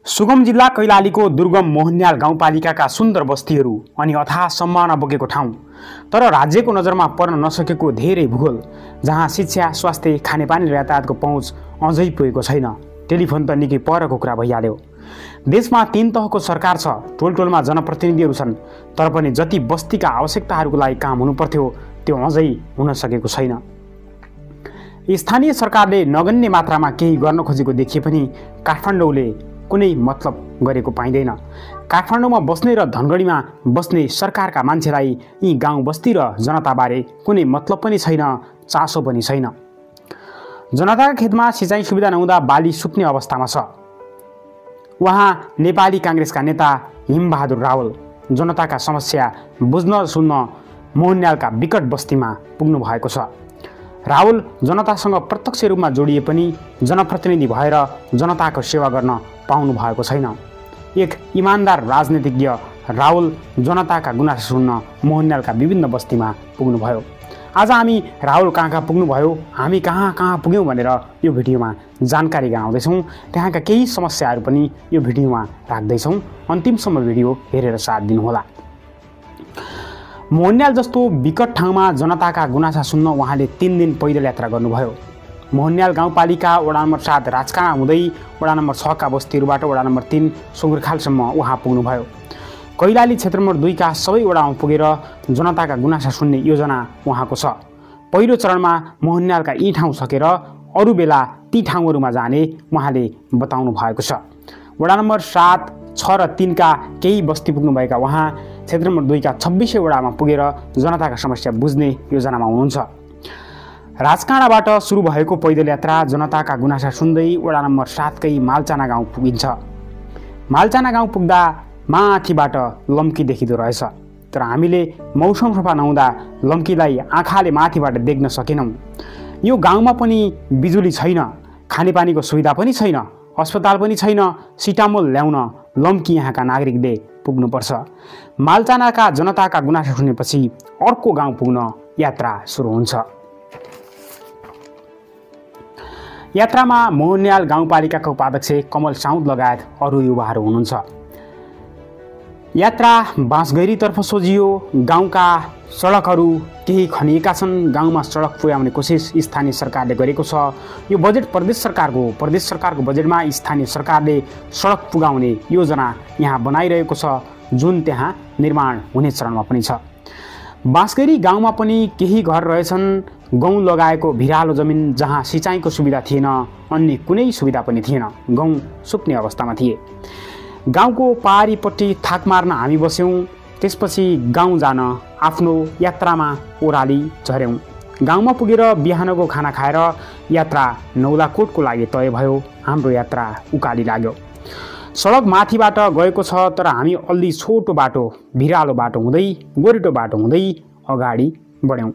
सुगम जिल्ला कैलालीको दुर्गम मोहन्याल गाउँपालिकाका सुन्दर बस्तीहरू अनि अथाह सम्भावना बोकेको ठाउँ, तर राज्यको नजरमा पर्न नसकेको धेरै भूगोल, जहाँ शिक्षा, स्वास्थ्य, खानेपानी र यातायातको पहुँच अझै पुगेको छैन। टेलिफोन त निकै परको कुरा भइहाल्यो। देशमा 3 तहको सरकार छ, टोलटोलमा जनप्रतिनिधिहरू छन्, तर पनि जति बस्तीका आवश्यकताहरूको लागि काम हुनुपर्थ्यो त्यो अझै हुन सकेको छैन। स्थानीय सरकारले नगन्य मात्रामा केही गर्न खोजेको देखिए पनि काठमाडौँले कुनै मतलब गरेको पाइँदैन। काठमाडौँमा बस्ने र धनगढीमा बस्ने सरकारका मान्छेलाई यी गाउँ बस्ती र जनताबारे कुनै मतलब पनि छैन, चासो पनि छैन। जनताका खेतमा सिँचाइ सुविधा नहुँदा बाली सुक्ने अवस्थामा छ। उहाँ नेपाली काङ्ग्रेसका नेता हिमबहादुर रावल जनताका समस्या बुझ्न सुन्न मोहन्यालका विकट बस्तीमा पुग्नु भएको छ। रावल जनतासँग प्रत्यक्ष रूपमा जोडिए पनि जनप्रतिनिधि भएर जनताको सेवा गर्न पाउनु भएको छैन। एक इमान्दार राजनीतिज्ञ रावल जनताका गुनासो सुन्न मोहन्यालका विभिन्न बस्तीमा पुग्नुभयो। आज हामी रावल कहाँ पुग्नुभयो, हामी कहाँ पुग्यौँ भनेर यो भिडियोमा जानकारी गराउँदैछौँ। त्यहाँका केही समस्याहरू पनि यो भिडियोमा राख्दैछौँ। अन्तिमसम्म भिडियो हेरेर साथ दिनुहोला। मोहन्याल जस्तो विकट ठाउँमा जनताका गुनासा सुन्न उहाँले 3 दिन पैदल यात्रा गर्नुभयो। मोहन्याल गाउँपालिका वडा नम्बर 7 राजकाँडा हुँदै वडा नम्बर 6 का बस्तीहरूबाट वडा नम्बर 3 सुँगुरखालसम्म उहाँ पुग्नुभयो। कैलाली क्षेत्र नम्बर 2 का सबै वडामा पुगेर जनताका गुनासा सुन्ने योजना उहाँको छ। पहिलो चरणमा मोहन्यालका यी ठाउँ सकेर अरू बेला ती ठाउँहरूमा जाने उहाँले बताउनु भएको छ। वडा नम्बर 7, 6 र 3 का केही बस्ती पुग्नुभएका उहाँ क्षेत्र नम्बर 2 का 26 वडामा पुगेर जनताका समस्या बुझ्ने योजनामा हुनुहुन्छ। राजकाँडाबाट सुरु भएको पैदल यात्रा जनताका गुनासा सुन्दै वडा नम्बर 7 कै मालचाना गाउँ पुगिन्छ। मालचाना गाउँ पुग्दा माथिबाट लम्की देखिँदो रहेछ, तर हामीले मौसम सफा नहुँदा लम्कीलाई आँखाले माथिबाट देख्न सकेनौँ। यो गाउँमा पनि बिजुली छैन, खानेपानीको सुविधा पनि छैन, अस्पताल पनि छैन। सिटामोल ल्याउन लम्की यहाँका नागरिकले पुग्नुपर्छ। मालचानाका जनताका गुनासो सुनेपछि अर्को गाउँ पुग्न यात्रा सुरु हुन्छ। यात्रामा मोहन्याल गाउँपालिकाका उपाध्यक्ष कमल साउद लगायत अरू युवाहरू हुनुहुन्छ। यात्रा बाँसगैरीतर्फ सोझियो। गाउँका सडकहरू केही खनिएका छन्। गाउँमा सडक पुर्याउने कोसिस स्थानीय सरकारले गरेको छ। यो बजेट प्रदेश सरकारको बजेटमा स्थानीय सरकारले सडक पुगाउने योजना यहाँ बनाइरहेको छ, जुन त्यहाँ निर्माण हुने चरणमा पनि छ। बाँसगैरी गाउँमा पनि केही घर रहेछन्। गहुँ लगाएको भिरालो जमिन जहाँ सिँचाइको सुविधा थिएन, अन्य कुनै सुविधा पनि थिएन। गहुँ सुक्ने अवस्थामा थिए। गाउँको पहाडीपट्टि थाक मार्न हामी बस्यौँ। त्यसपछि गाउँ जान आफ्नो यात्रामा ओह्राली झर्यौँ। गाउँमा पुगेर बिहानको खाना खाएर यात्रा नौलाकोटको लागि तय भयो। हाम्रो यात्रा उकाली लाग्यो। सडक माथिबाट गएको छ, तर हामी अलि छोटो बाटो, भिरालो बाटो हुँदै, गोरेटो बाटो हुँदै अगाडि बढ्यौँ।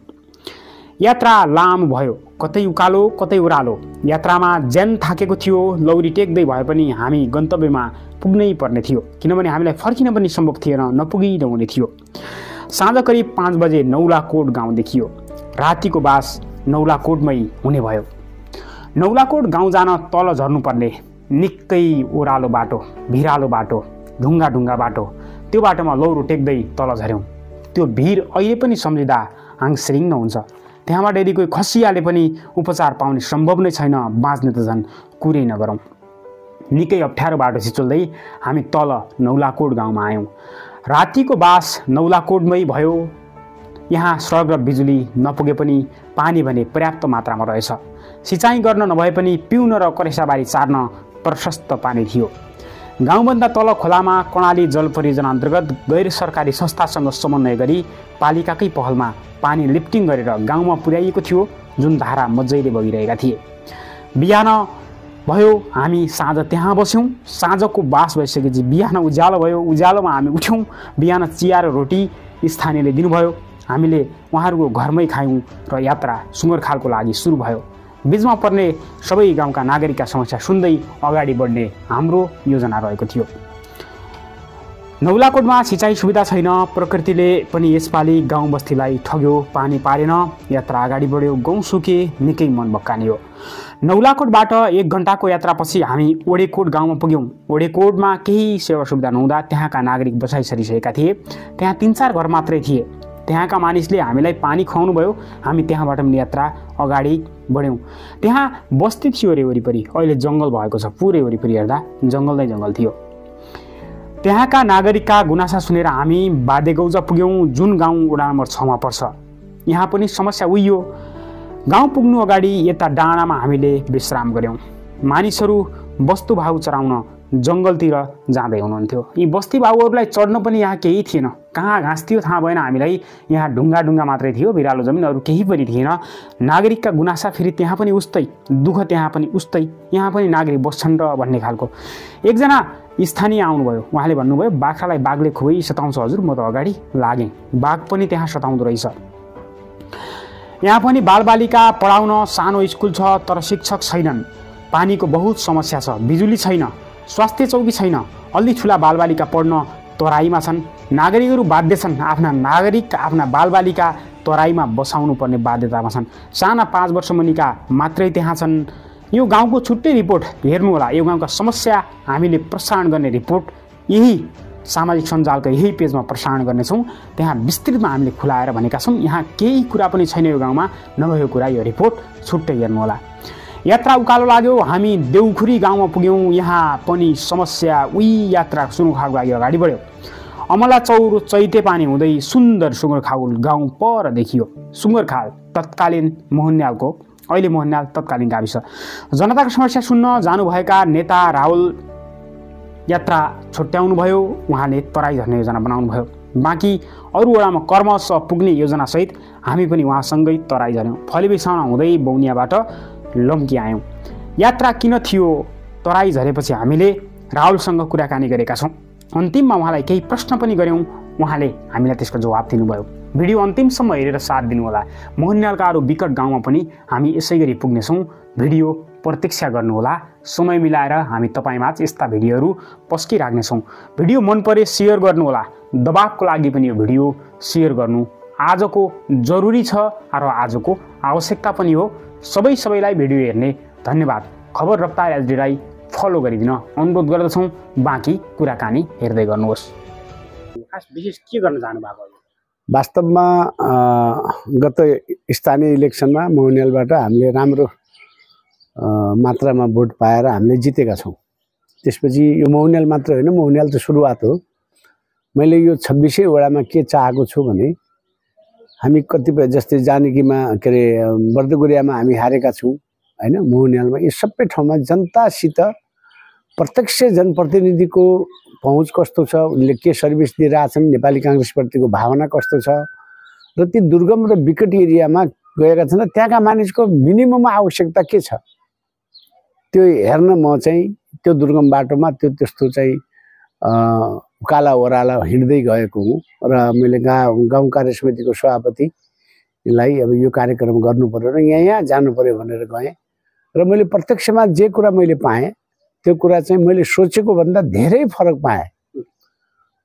यात्रा लामो भयो, कतै उकालो कतै ओह्रालो। यात्रामा ज्यान थाकेको थियो। लौरी टेक्दै भए पनि हामी गन्तव्यमा पुग्नै पर्ने थियो, किनभने हामीलाई फर्किन पनि सम्भव थिएन, नपुगी नहुने थियो। साँझ करिब 5 बजे नौलाकोट गाउँ देखियो। रातिको बास नौलाकोटमै हुने भयो। नौलाकोट गाउँ जान तल झर्नुपर्ने, निकै ओह्रालो बाटो, भिरालो बाटो, ढुङ्गा बाटो। त्यो बाटोमा लौरो टेक्दै तल झर्यौँ। त्यो भिर अहिले पनि सम्झिँदा आङसिरिङ हुन्छ। त्यहाँबाट यदि कोही खसिहाले पनि उपचार पाउने सम्भव नै छैन, बाँच्ने त झन् कुरै नगरौँ। निकै अप्ठ्यारो बाटो छिचोल्दै हामी तल नौलाकोट गाउँमा आयौँ। रातिको बास नौलाकोटमै भयो। यहाँ सडक र बिजुली नपुगे पनि पानी भने पर्याप्त मात्रामा रहेछ। सिँचाइ गर्न नभए पनि पिउन र करेसाबारी चार्न प्रशस्त पानी थियो। गाउँभन्दा तल खोलामा कर्णाली जल परियोजना अन्तर्गत गैर सरकारी संस्थासँग समन्वय गरी पालिकाकै पहलमा पानी लिफ्टिङ गरेर गाउँमा पुर्याइएको थियो, जुन धारा मजाले बगिरहेका थिए। बिहान भयो, हामी साँझ त्यहाँ बस्यौँ। साँझको बास भइसकेपछि बिहान उज्यालो भयो। उज्यालोमा हामी उठ्यौँ। बिहान चिया र रोटी स्थानीयले दिनुभयो। हामीले उहाँहरूको घरमै खायौँ र यात्रा सुँगुरखालको लागि सुरु भयो। बीचमा पर्ने सबै गाउँका नागरिकका समस्या सुन्दै अगाडि बढ्ने हाम्रो योजना रहेको थियो। नौलाकोटमा सिँचाइ सुविधा छैन, प्रकृतिले पनि यसपालि गाउँ बस्तीलाई ठग्यो, पानी पारेन, यात्रा अगाडि बढ्यो, गाउँ सुके, निकै मन भक्कानी हो। नौलाकोटबाट 1 घण्टाको यात्रापछि हामी ओडेकोट गाउँमा पुग्यौँ। ओडेकोटमा केही सेवा सुविधा नहुँदा त्यहाँका नागरिक बसाइ सरिसकेका थिए। त्यहाँ 3-4 घर मात्रै थिए। त्यहाँका मानिसले हामीलाई पानी खुवाउनु भयो। हामी त्यहाँबाट पनि यात्रा अगाडि बढ्यौँ। त्यहाँ बस्ती थियो रे वरिपरि, अहिले जङ्गल भएको छ। पुरै वरिपरि हेर्दा जङ्गल नै जङ्गल थियो। त्यहाँका नागरिकका गुनासा सुनेर हामी बादेगौजा पुग्यौँ, जुन गाउँ वडा नम्बर 6 मा पर्छ। यहाँ पनि समस्या उही हो। गाउँ पुग्नु अगाडि यता डाँडामा हामीले विश्राम गऱ्यौँ। मानिसहरू वस्तुभाउ चराउन जङ्गलतिर जाँदै हुनुहुन्थ्यो। यी बस्ती भाउहरूलाई चढ्न पनि यहाँ केही थिएन। कहाँ घाँस थियो थाहा भएन हामीलाई। यहाँ ढुङ्गा मात्रै थियो, बिरालो जमिन, अरू केही पनि थिएन। नागरिकका गुनासा फेरि त्यहाँ पनि उस्तै, दुःख त्यहाँ पनि उस्तै। यहाँ पनि नागरिक बस्छन् र भन्ने खालको। एकजना स्थानीय आउनुभयो। उहाँले भन्नुभयो, बाख्रालाई बाघले खुबै सताउँछ हजुर, म त अगाडि लागेँ। बाघ पनि त्यहाँ सताउँदो रहेछ। यहाँ पनि बालबालिका पढाउन सानो स्कुल छ, तर शिक्षक छैनन्। पानीको बहुत समस्या छ, बिजुली छैन, स्वास्थ्य चौकी छैन। अलि ठुला बालबालिका पढ्न तराईमा छन्। नागरिकहरू बाध्य छन् आफ्ना नागरिक, आफ्ना बालबालिका तराईमा बसाउनु पर्ने बाध्यतामा छन्। साना 5 वर्ष मुनिका मात्रै त्यहाँ छन्। यो गाउँको छुट्टै रिपोर्ट हेर्नु होला। यो गाउँका समस्या हामीले प्रसारण गर्ने रिपोर्ट यही सामाजिक सञ्जालको यही पेजमा प्रसारण गर्नेछौँ। त्यहाँ विस्तृतमा हामीले खुलाएर भनेका छौँ। यहाँ केही कुरा पनि छैन यो गाउँमा, नभएको कुरा यो रिपोर्ट छुट्टै हेर्नु होला। यात्रा उकालो लाग्यो। हामी देउखुरी गाउँमा पुग्यौँ। यहाँ पनि समस्या उही यात्रा सुँगुरखाउको लागि अगाडि बढ्यो। अमला चौर चैते पानी हुँदै सुन्दर सुँगुरखाउल गाउँ पर देखियो। सुँगुरखाल तत्कालीन मोहन्यालको, अहिले मोहन्याल तत्कालीन गाविस। जनताको समस्या सुन्न जानुभएका नेता राहुल यात्रा छुट्याउनु भयो। उहाँले तराई झर्ने योजना बनाउनु भयो। बाँकी अरू वडामा कर्मश पुग्ने योजनासहित हामी पनि उहाँसँगै तराई झर्यौँ। फलेबिसाउन हुँदै बौनियाबाट लम्की आयौँ। यात्रा किन थियो? तराई झरेपछि हामीले राहुलसँग कुराकानी गरेका छौँ। अन्तिममा उहाँलाई केही प्रश्न पनि गऱ्यौँ। उहाँले हामीलाई त्यसको जवाब दिनुभयो। भिडियो अन्तिमसम्म हेरेर साथ दिनुहोला। मोहन्यालका अरू विकट गाउँमा पनि हामी यसै गरी पुग्नेछौँ। भिडियो प्रतीक्षा गर्नुहोला। समय मिलाएर हामी तपाईँमाझ यस्ता भिडियोहरू पस्किराख्नेछौँ। भिडियो मन परे सेयर गर्नुहोला। दबावको लागि पनि यो भिडियो सेयर गर्नु आजको जरुरी छ र आजको आवश्यकता पनि हो। सबैलाई भिडियो हेर्ने धन्यवाद। खबर रफ्तार एचडीलाई फलो गरिदिन अनुरोध गर्दछौँ। बाँकी कुराकानी हेर्दै गर्नुहोस्। खास विशेष के गर्न जानुभएको? वास्तवमा गत स्थानीय इलेक्सनमा मोहन्यालबाट हामीले राम्रो मात्रामा भोट पाएर हामीले जितेका छौँ। त्यसपछि यो मोहन्याल मात्र होइन, मोहन्याल त सुरुवात हो। मैले यो 26 वडामा के चाहेको छु भने हामी कतिपय जस्तै जानकीमा के अरे बर्दगुरियामा हामी हारेका छौँ होइन। मोहन्यालमा यो सबै ठाउँमा जनतासित प्रत्यक्ष जनप्रतिनिधिको पहुँच कस्तो छ, उनले के सर्भिस दिइरहेछन्, नेपाली काङ्ग्रेसप्रतिको भावना कस्तो छ र ती दुर्गम र विकट एरियामा गएका छन्। त्यहाँका मानिसको मिनिमम आवश्यकता के छ त्यो हेर्न म चाहिँ त्यो दुर्गम बाटोमा त्यस्तो चाहिँ उकाला ओह्राला हिँड्दै गएको हुँ र मैले गाउँ कार्य समितिको सभापतिलाई अब यो कार्यक्रम गर्नु पर्यो र यहाँ जानु पर्यो भनेर गएँ र मैले प्रत्यक्षमा जे कुरा मैले पाएँ त्यो कुरा चाहिँ मैले सोचेको भन्दा धेरै फरक पाएँ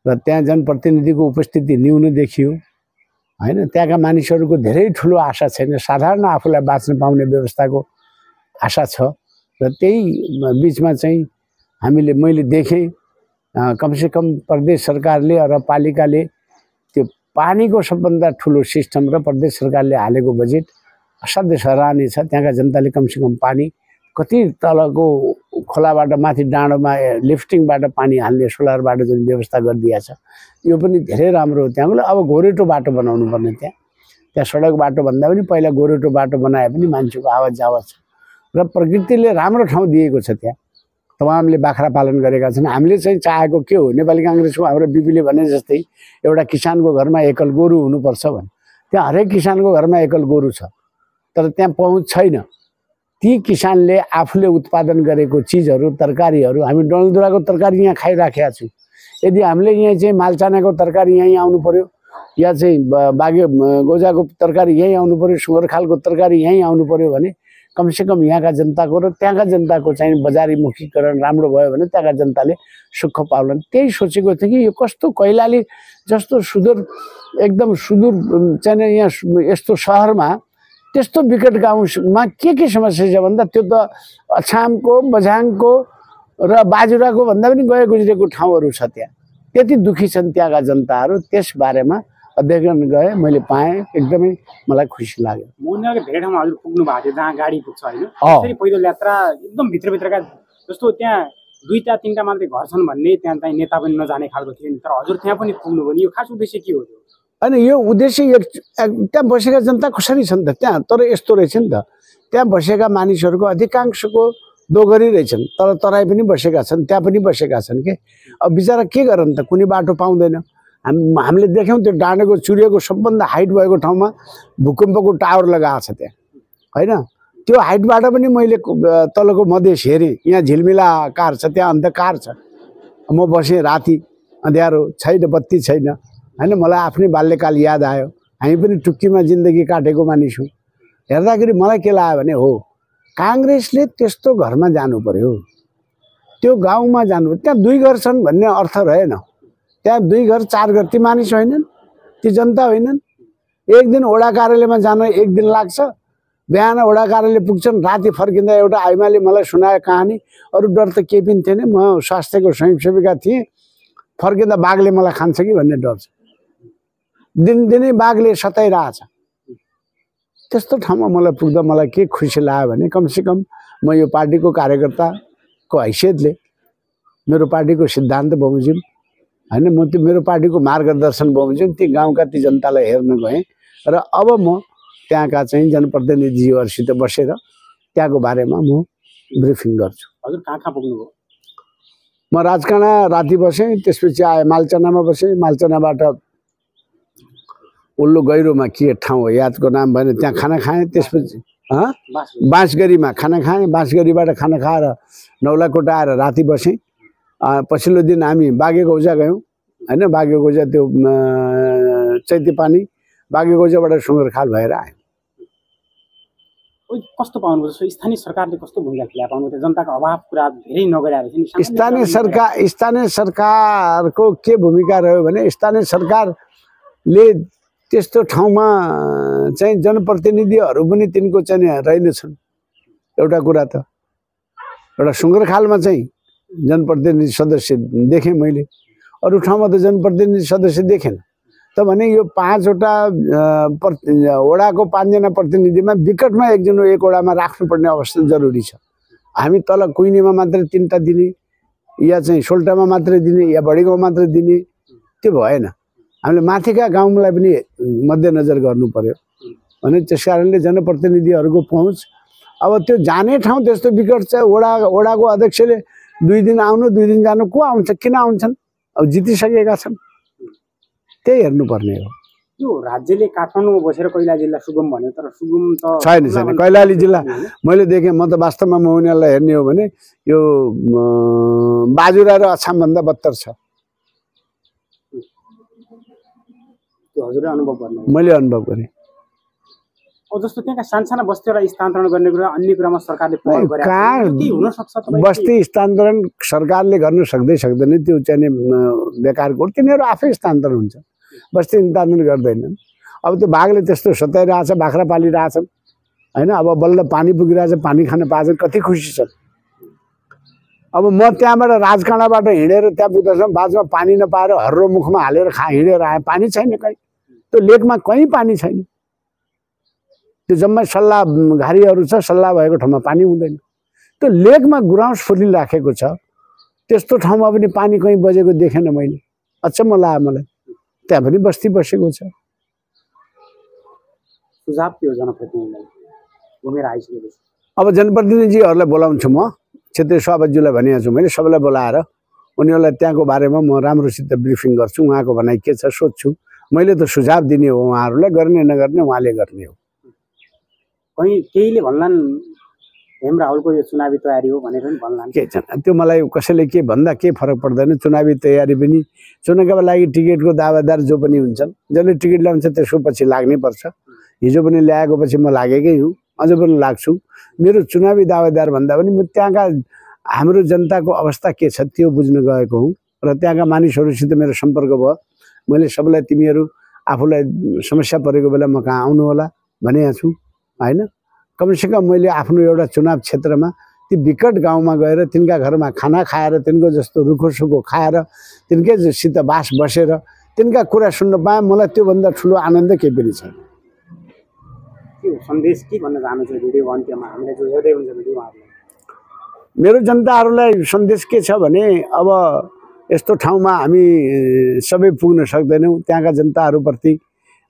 र त्यहाँ जनप्रतिनिधिको उपस्थिति न्यून देखियो होइन। त्यहाँका मानिसहरूको धेरै ठुलो आशा छैन, साधारण आफूलाई बाँच्न पाउने व्यवस्थाको आशा छ र त्यही बिचमा चाहिँ मैले देखेँ कमसेकम प्रदेश सरकारले र पालिकाले त्यो पानीको सबभन्दा ठुलो सिस्टम र प्रदेश सरकारले हालेको बजेट असाध्यै सराहनीय छ। त्यहाँका जनताले कमसेकम पानी कति तलको खोलाबाट माथि डाँडोमा लिफ्टिङबाट पानी हाल्ने सोलरबाट जुन व्यवस्था गरिदिएको छ यो पनि धेरै राम्रो हो। त्यहाँको अब गोरेटो बाटो बनाउनु पर्ने, त्यहाँ सडक बाटो भन्दा पनि पहिला गोरेटो बाटो बनाए पनि मान्छेको आवाज जावत छ र प्रकृतिले राम्रो ठाउँ दिएको छ। त्यहाँ तमामले बाख्रा पालन गरेका छन्। हामीले चाहिँ चाहेको के हो, नेपाली काङ्ग्रेसको हाम्रो बिपीले भने जस्तै एउटा किसानको घरमा एकल गोरु हुनुपर्छ भने त्यहाँ हरेक किसानको घरमा एकल गोरु छ तर त्यहाँ पहुँच छैन। ती किसानले आफूले उत्पादन गरेको चिजहरू, तरकारीहरू, हामी डलदुराको तरकारी यहाँ खाइराखेका छौँ। यदि हामीले यहाँ चाहिँ मालचानाको तरकारी यहीँ आउनु पर्यो या चाहिँ गोजाको तरकारी यहीँ आउनु पर्यो, सुँगरखालको तरकारी यहीँ आउनु पर्यो भने कमसेकम यहाँका जनताको र त्यहाँका जनताको चाहिँ बजारीमुखीकरण राम्रो भयो भने त्यहाँका जनताले सुख पाउलान्। त्यही सोचेको थियो कि यो कस्तो कैलाली जस्तो सुदूर एकदम सुदूर चाहिँ यहाँ यस्तो सहरमा त्यस्तो विकट गाउँमा के समस्या छ भन्दा त्यो त अछामको बझाङको र बाजुराको भन्दा पनि गए गुज्रेको ठाउँहरू छ। त्यहाँ त्यति दुखी छन् त्यहाँका जनताहरू। त्यस बारेमा अध्ययन गए, मैले पाएँ, एकदमै मलाई खुसी लाग्यो। मोहनले धेरै ठाउँमा हजुर पुग्नु भएको थियो जहाँ गाडी पुग्छ होइन, त्यसरी पैदल यात्रा एकदम भित्रभित्रका जस्तो त्यहाँ 2-3टा मात्रै घर छन् भन्ने त्यहाँ चाहिँ नेता पनि नजाने खालको थियो नि, तर हजुर त्यहाँ पनि पुग्नु भने यो खास उद्देश्य के हो? होइन, यो उद्देश्य त्यहाँ बसेका जनता कसरी छन् त त्यहाँ, तर यस्तो रहेछ नि त, त्यहाँ बसेका मानिसहरूको अधिकांशको दोगरी रहेछन्, तर तराई पनि बसेका छन्, त्यहाँ पनि बसेका छन् के। अब बिचरा के गरन् त, कुनै बाटो पाउँदैन। हामीले देख्यौँ त्यो डाँडेको चुरिएको सबभन्दा हाइट भएको ठाउँमा भूकम्पको टावर लगाएको छ त्यहाँ होइन। त्यो हाइटबाट पनि मैले तलको मधेस हेरेँ, यहाँ झिलमिला कार छ, त्यहाँ अन्धकार छ। म बसेँ, राति अँध्यारो छैन, बत्ती छैन होइन। मलाई आफ्नै बाल्यकाल याद आयो। हामी पनि टुक्कीमा जिन्दगी काटेको मानिस हौँ। हेर्दाखेरि मलाई के लाग्यो भने हो काङ्ग्रेसले त्यस्तो घरमा जानु पर्यो, त्यो गाउँमा जानु। त्यहाँ 2 घर छन् भन्ने अर्थ रहेन। त्यहाँ 2 घर 4 घर ती मानिस होइनन्, ती जनता होइनन्। एक दिन वडा कार्यालयमा जान 1 दिन लाग्छ। बिहान वडा कार्यालय पुग्छन्, राति फर्किँदा एउटा आइमाले मलाई सुनायो कहानी। अरू डर त केही पनि थिएन, म स्वास्थ्यको स्वयंसेविका थिएँ। फर्किँदा बाघले मलाई खान्छ कि भन्ने डर छ। दिनदिनै बाघले सताइरहेछ। त्यस्तो ठाउँमा मलाई पुग्दा मलाई के खुसी लाग्यो भने कमसेकम म यो पार्टीको कार्यकर्ताको हैसियतले मेरो पार्टीको सिद्धान्त बमोजिम होइन, म त्यो मेरो पार्टीको मार्गदर्शन बमोजिम ती गाउँका ती जनतालाई हेर्न गएँ। र अब म त्यहाँका चाहिँ जनप्रतिनिधिहरूसित बसेर त्यहाँको बारेमा म ब्रिफिङ गर्छु। हजुर कहाँ कहाँ पुग्नुभयो? म राजकाँडा राति बसेँ, त्यसपछि आएँ मालचनामा बसेँ। मालचनाबाट उल्लु गैरोमा के ठाउँ हो यादको नाम भएन, त्यहाँ खाना खाएँ। त्यसपछि बाँसगढीमा खाना खाएँ। बाँसगढीबाट खाना खाएर नौलाकोटा आएर राति बसेँ। पछिल्लो दिन हामी बागेगौजा गयौँ होइन। बागेगौजा त्यो चैतेपानी, बागेगौजाबाट सुँगरखाल भएर आयौँ। कस्तो पाउनुभयो? स्थानीय सरकारले कस्तो भूमिका खेला पाउनु? जनताको अभाव पुरा धेरै नगरेर स्थानीय सरकारको के भूमिका रह्यो भने स्थानीय सरकारले त्यस्तो ठाउँमा चाहिँ जनप्रतिनिधिहरू पनि तिनको चाहिँ रहेनछन्। एउटा कुरा त एउटा सुँगरखालमा चाहिँ जनप्रतिनिधि सदस्य देखेँ मैले, अरू ठाउँमा त जनप्रतिनिधि सदस्य देखेन। त भने यो 5वटा वडाको 5 जना प्रतिनिधिमा विकटमा एक वडामा राख्नुपर्ने अवस्था जरुरी छ। हामी तल कुइनेमा मात्रै 3टा दिने या चाहिँ सोल्टामा मात्रै दिने या बढीगाउँ मात्रै दिने त्यो भएन। हामीले माथिका गाउँलाई पनि मध्यनजर गर्नु पर्यो भने त्यस कारणले जनप्रतिनिधिहरूको पहुँच अब त्यो जाने ठाउँ त्यस्तो विकट छ। वडाको अध्यक्षले 2 दिन आउनु 2 दिन जानु, को आउँछ, किन आउँछन्? अब जितिसकेका छन्, त्यही हेर्नुपर्ने हो। यो राज्यले काठमाडौँमा बसेर कैलाली जिल्ला सुगम भन्यो, तर सुगम त छैन। कैलाली जिल्ला मैले देखेँ, म त वास्तवमा म उनीहरूलाई हेर्ने हो भने यो बाजुरा र अछामभन्दा बत्तर छ। हजुरले अनुभव गर्नु? मैले अनुभव गरेँ। अब जस्तो त्यहाँका सानसाना बस्तीहरूलाई स्थानान्तरण गर्ने कुरा अन्य कुरामा सरकारले पहल गरेको के हुन सक्छ? बस्ती स्थानान्तरण सरकारले गर्न सक्दैन, त्यो चाहिँ बेकारको। तिनीहरू आफै स्थानान्तरण हुन्छ, बस्ती स्थानान्तरण गर्दैनन्। अब त्यो बाघले त्यस्तो सताइरहेछ, बाख्रा पालिरहेछन् होइन। अब बल्ल पानी पुगिरहेछ, पानी खान पाएछन्, कति खुसी छन्। अब म त्यहाँबाट राजकाँडाबाट हिँडेर त्यहाँ पुग्दासम्म बाजमा पानी नपाएर हर्रो मुखमा हालेर हिँडेर आएँ। पानी छैन कहीँ, त्यो लेकमा कहीँ पानी छैन। त्यो जम्मै सल्ला घारीहरू छ, सल्ला भएको ठाउँमा पानी हुँदैन। त्यो लेकमा गुराउँस फुलिराखेको छ, त्यस्तो ठाउँमा पनि पानी कहीँ बजेको देखेन मैले। अचम्म लाग्यो मलाई। त्यहाँ पनि बस्ती बसेको छ। सुझाव के हो जनप्रतिनिधिलाई घुमेर आइसकेपछि? अब जनप्रतिनिधिहरूलाई बोलाउँछु म, क्षेत्रीय सभापतिज्यूलाई भनेको छु मैले, सबैलाई बोलाएर उनीहरूलाई त्यहाँको बारेमा म राम्रोसित ब्रिफिङ गर्छु। उहाँको भनाइ के छ सोध्छु। मैले त सुझाव दिने हो, उहाँहरूलाई गर्ने नगर्ने उहाँले गर्ने हो। कहीँ केहीले भन्लान् हेम राहुलको यो चुनावी तयारी हो भनेर पनि भन्लान्। के छैन, त्यो मलाई कसैले के भन्दा के फरक पर्दैन। चुनावी तयारी पनि चुनावका लागि टिकटको दावादार जो पनि हुन्छन्, जसले टिकट ल्याउँछ त्यसको पछि लाग्नै पर्छ। हिजो पनि ल्याएको पछि म लागेकै हुँ, अझ पनि लाग्छु। मेरो चुनावी दावेदार भन्दा पनि म त्यहाँका हाम्रो जनताको अवस्था के छ त्यो बुझ्न गएको हुँ र त्यहाँका मानिसहरूसित मेरो सम्पर्क भयो। मैले सबैलाई तिमीहरू आफूलाई समस्या परेको बेला म कहाँ आउनु होला भनेको छु हैन। कमसेकम मैले आफ्नो एउटा चुनाव क्षेत्रमा ती विकट गाउँमा गएर तिनका घरमा खाना खाएर तिनको जस्तो रुखोसुखो खाएर तिनकै सित बास बसेर तिनका कुरा सुन्न पाएँ। मलाई त्योभन्दा ठुलो आनन्द केही पनि छैन। सन्देश के भन्न चाहनुहुन्छ भिडियो अन्त्यमा हामीले जो हेर्दै हुन्छ भिडियो उहाँहरूलाई? मेरो जनताहरूलाई सन्देश के छ भने अब यस्तो ठाउँमा हामी सबै पुग्न सक्दैनौँ। त्यहाँका जनताहरूप्रति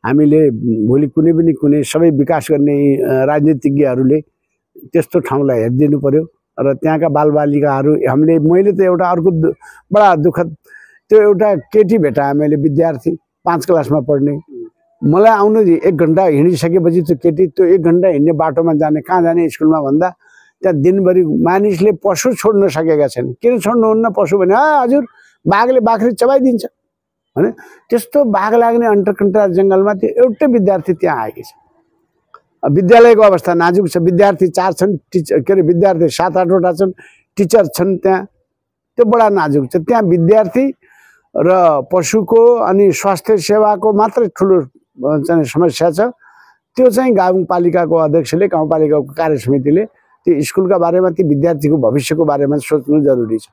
हामीले भोलि कुनै सबै विकास गर्ने राजनीतिज्ञहरूले त्यस्तो ठाउँलाई हेरिदिनु पर्यो र त्यहाँका बालबालिकाहरू मैले त एउटा अर्को बडा दुःखद त्यो एउटा केटी भेटाएँ मैले, विद्यार्थी 5 क्लासमा पढ्ने। मलाई आउनु 1 घन्टा हिँडिसकेपछि त्यो केटी त्यो 1 घन्टा हिँड्ने बाटोमा जाने कहाँ जाने स्कुलमा भन्दा त्यहाँ दिनभरि मानिसले पशु छोड्न सकेका छैन। किन छोड्नुहुन्न पशु भने हजुर बाघले बाख्री चबाइदिन्छ भने त्यस्तो बाघ लाग्ने अन्टरकन्ट्रा जङ्गलमा त्यो एउटै विद्यार्थी त्यहाँ आएकी छ। विद्यालयको अवस्था नाजुक छ। विद्यार्थी 4 छन्, विद्यार्थी 7-8वटा छन्, टिचर छन् त्यहाँ। त्यो बडा नाजुक छ। त्यहाँ विद्यार्थी र पशुको अनि स्वास्थ्य सेवाको मात्रै ठुलो चाहिँ समस्या छ। त्यो चाहिँ गाउँपालिकाको अध्यक्षले गाउँपालिकाको कार्य समितिले त्यो स्कुलका बारेमा ती विद्यार्थीको भविष्यको बारेमा सोच्नु जरुरी छ।